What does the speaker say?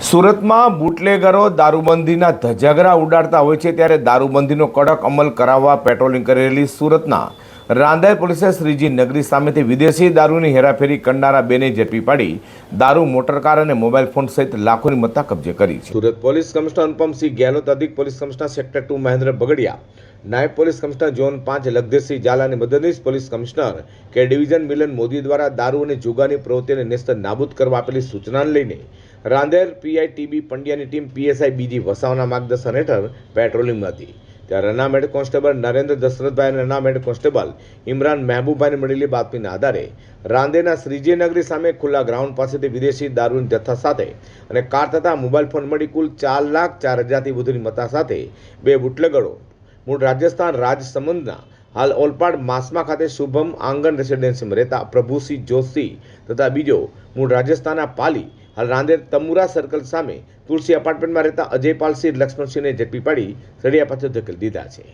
સુરતમાં બુટલેગરો દારૂબંધીના ધજાગરા ઉડાડતા હોય છે, ત્યારે દારૂબંધીનો કડક અમલ કરાવવા પેટ્રોલિંગ કરી રહેલી સુરતના રાંદેર પોલીસે શ્રીજી નગરી સામેથી વિદેશી દારૂની હેરાફેરી કરનારા બેને ઝડપી પાડી દારૂ, મોટરકાર અને મોબાઈલ ફોન સહિત લાખોની મત્તા કબજે કરી છે. સુરત પોલીસ કમિશનર અનુપમસિંહ ગેહલોત, અધિક police commissioner sector 2 Mahendra Bagadia, નાયબ police commissioner zone 5 Lakhdhirsinh Jhala અને મદદનીશ police commissioner K division Milan Modi દ્વારા દારૂ અને જુગારની પ્રવૃત્તિને નેસ્ત નાબૂદ કરવા આપેલી સૂચનાને લઈને રાંદેર પીઆઈ ટીબી પંડ્યાની ટીમ પીએસઆઈ બીજી વસાવાના માર્ગદર્શન હેઠળ પેટ્રોલિંગમાં હતી. ત્યારે રનામ હેડ કોન્સ્ટેબલ નરેન્દ્ર દશરથભાઈ અને રનામ હેડ કોન્સ્ટેબલ ઇમરાન મહેબૂબભાઈને મળેલી બાતમીના આધારે રાંદેરના શ્રીજી નગરી સામે ખુલ્લા ગ્રાઉન્ડ પાસેથી વિદેશી દારૂની જથ્થા સાથે અને કાર તથા મોબાઈલ ફોન મળી કુલ 4,04,000થી વધુની મત્તા સાથે બે બુટલેગરો મૂળ રાજસ્થાન રાજસમંદના હાલ ઓલપાડ માસમા ખાતે શુભમ આંગણ રેસિડેન્સીમાં રહેતા પ્રભુસિંહ જોશી તથા બીજો મૂળ રાજસ્થાનના પાલી હાલ રાંદેર તમુરા સર્કલ સામે તુલસી એપાર્ટમેન્ટમાં રહેતા અજયપાલસિંહ લક્ષ્મણસિંહને ઝડપી પાડી સળિયા પાછળ ધકેલી દીધા છે.